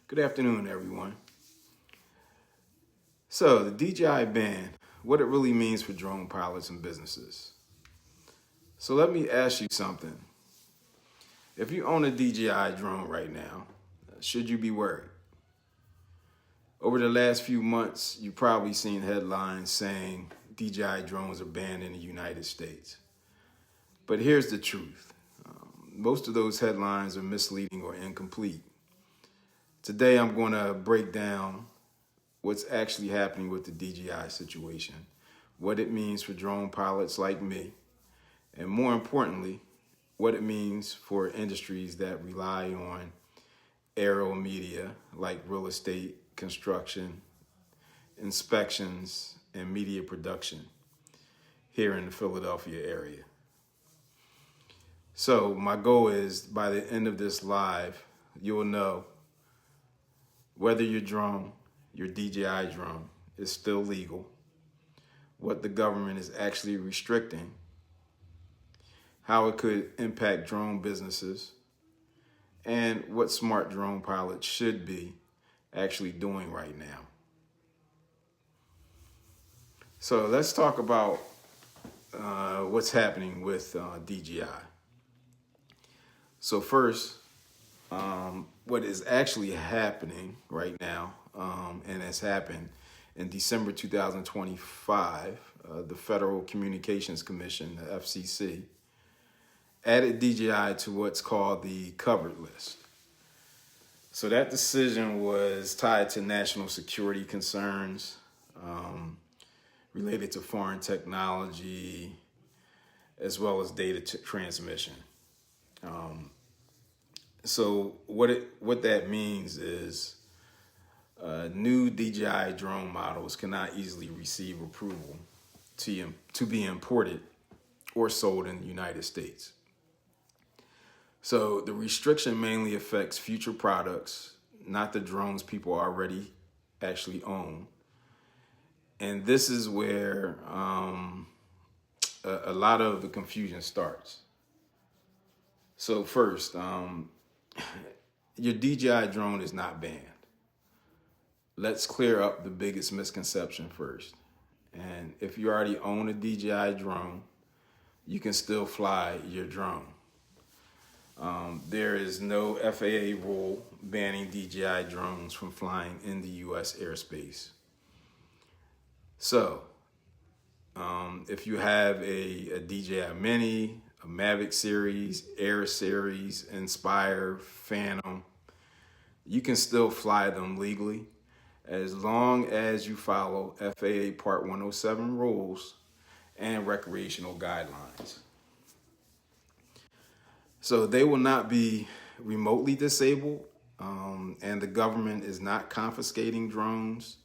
Good afternoon, everyone. So, the DJI ban, what it really means for drone pilots and businesses. So, let me ask you something. If you own a DJI drone right now, should you be worried? Over the last few months, you've probably seen headlines saying DJI drones are banned in the United States. But here's the truth. Most of those headlines are misleading or incomplete. Today, I'm going to break down what's actually happening with the DJI situation, what it means for drone pilots like me, and more importantly, what it means for industries that rely on aerial media like real estate, construction, inspections, and media production here in the Philadelphia area. So my goal is by the end of this live, you'll know whether your DJI drone is still legal, what the government is actually restricting, how it could impact drone businesses, and what smart drone pilots should be actually doing right now. So let's talk about what's happening with DJI. So first, what is actually happening right now, and has happened in December 2025, the Federal Communications Commission, the FCC, added DJI to what's called the covered list. So that decision was tied to national security concerns related to foreign technology, as well as data transmission. So what that means is new DJI drone models cannot easily receive approval to be imported or sold in the United States. So the restriction mainly affects future products, not the drones people already actually own. And this is where a lot of the confusion starts. So first, your DJI drone is not banned. Let's clear up the biggest misconception first. And if you already own a DJI drone, you can still fly your drone. There is no FAA rule banning DJI drones from flying in the U.S. airspace. So, if you have a DJI Mini, a Mavic Series, Air Series, Inspire, Phantom, you can still fly them legally as long as you follow FAA Part 107 rules and recreational guidelines. So they will not be remotely disabled, and the government is not confiscating drones.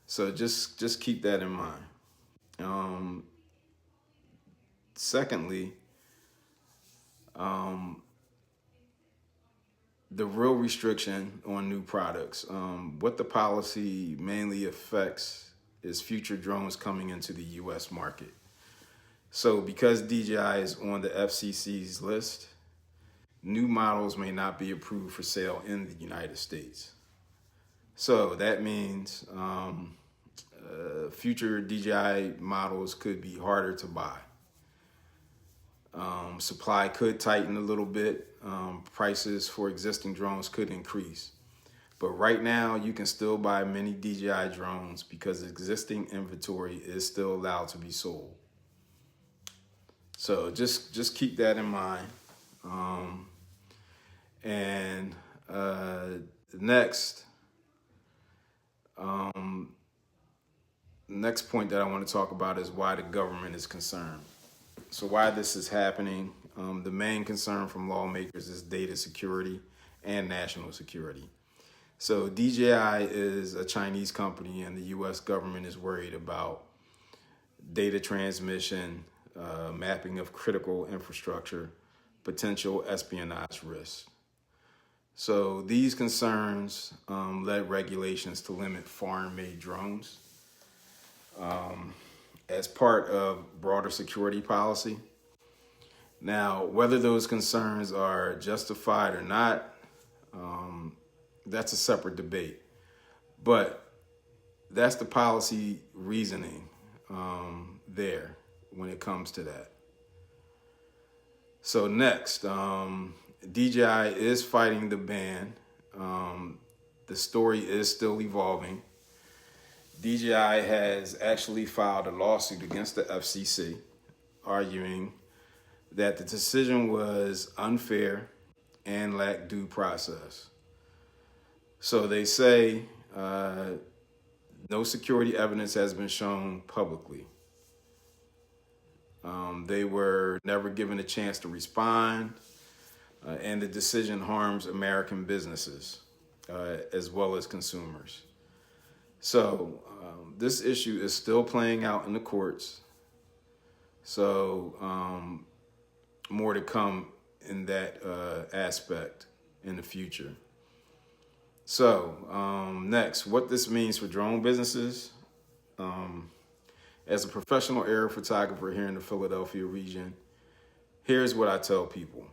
So just keep that in mind. Secondly, the real restriction on new products. What the policy mainly affects is future drones coming into the U.S. market. So because DJI is on the FCC's list, new models may not be approved for sale in the United States. So that means future DJI models could be harder to buy. Supply could tighten a little bit. Prices for existing drones could increase. But right now, you can still buy many DJI drones because existing inventory is still allowed to be sold. So just keep that in mind. Next point that I want to talk about is why the government is concerned. So why this is happening, the main concern from lawmakers is data security and national security. So DJI is a Chinese company, and the U.S. government is worried about data transmission, mapping of critical infrastructure, potential espionage risks. So these concerns led regulations to limit foreign-made drones as part of broader security policy. Now, whether those concerns are justified or not, That's a separate debate. But that's the policy reasoning there when it comes to that. So next, DJI is fighting the ban. The story is still evolving. DJI has actually filed a lawsuit against the FCC, arguing that the decision was unfair and lacked due process. So they say no security evidence has been shown publicly. They were never given a chance to respond, and the decision harms American businesses as well as consumers. So this issue is still playing out in the courts. So more to come in that aspect in the future. So next, what this means for drone businesses. As a professional aerial photographer here in the Philadelphia region, here's what I tell people.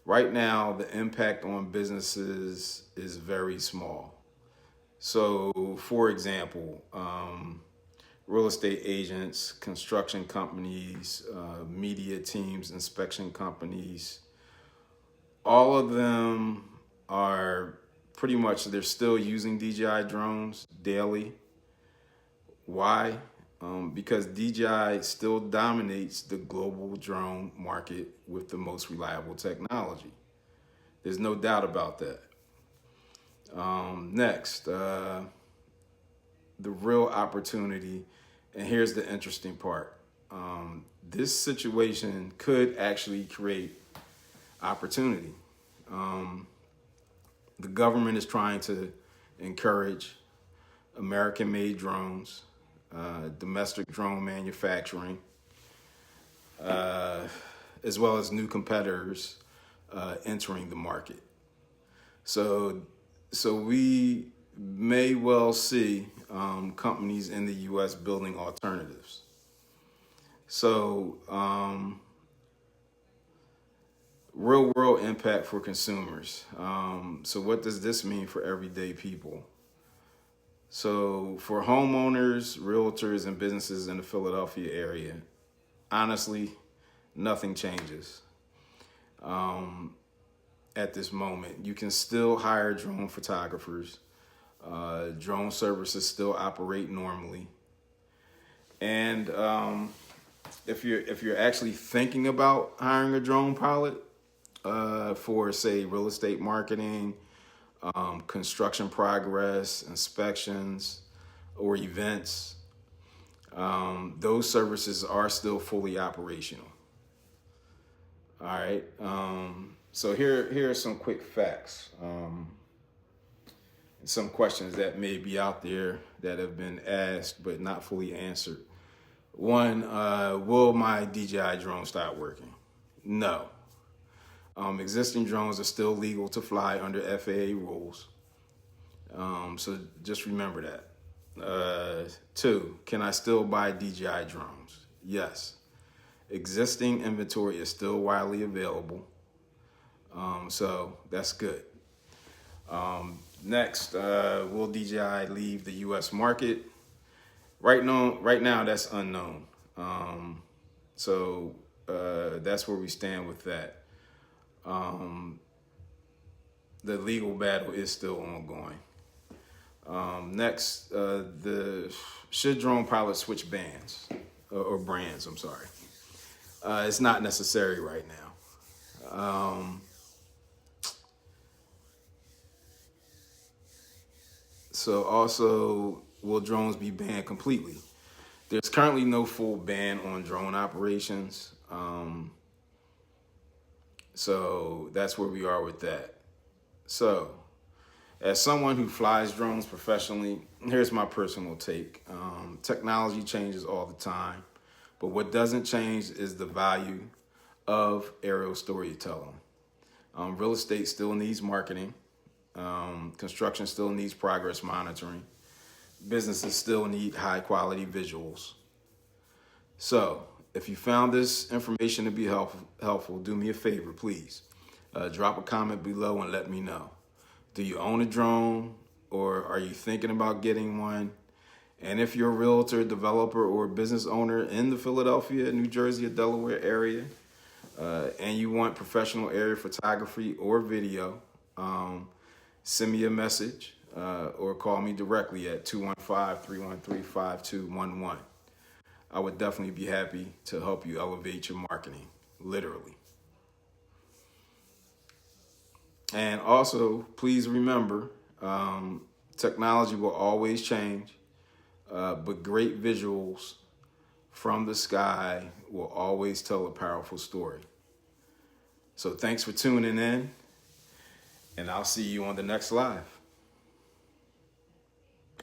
Right now, the impact on businesses is very small. So, for example, real estate agents, construction companies, media teams, inspection companies, all of them are pretty much, they're still using DJI drones daily. Why? Because DJI still dominates the global drone market with the most reliable technology. There's no doubt about that. Next, the real opportunity, and here's the interesting part. This situation could actually create opportunity. The government is trying to encourage American-made drones, domestic drone manufacturing, as well as new competitors entering the market. So we may well see companies in the U.S. building alternatives. So real world impact for consumers. So what does this mean for everyday people? So for homeowners, realtors, and businesses in the Philadelphia area, honestly, nothing changes at this moment. You can still hire drone photographers. Drone services still operate normally. And if you're actually thinking about hiring a drone pilot for, say, real estate marketing, construction progress, inspections, or events, those services are still fully operational. All right. So here are some quick facts. Some questions that may be out there that have been asked but not fully answered. One, will my DJI drone start working? No. Existing drones are still legal to fly under FAA rules. So just remember that. Two, can I still buy DJI drones? Yes. Existing inventory is still widely available. So that's good. Next, will DJI leave the U.S. market? Right now, that's unknown. So that's where we stand with that. The legal battle is still ongoing. Next, should drone pilots switch bands or brands? I'm sorry. It's not necessary right now. So also, will drones be banned completely? There's currently no full ban on drone operations. So that's where we are with that. So as someone who flies drones professionally, here's my personal take. Technology changes all the time, but what doesn't change is the value of aerial storytelling. Real estate still needs marketing. Construction still needs progress monitoring. Businesses still need high quality visuals. So if you found this information to be helpful, do me a favor, please. drop a comment below and let me know. Do you own a drone, or are you thinking about getting one? And if you're a realtor, developer, or business owner in the Philadelphia, New Jersey, or Delaware area, and you want professional area photography or video, send me a message or call me directly at 215-313-5211. I would definitely be happy to help you elevate your marketing, literally. And also, please remember, technology will always change, but great visuals from the sky will always tell a powerful story. So thanks for tuning in, and I'll see you on the next live.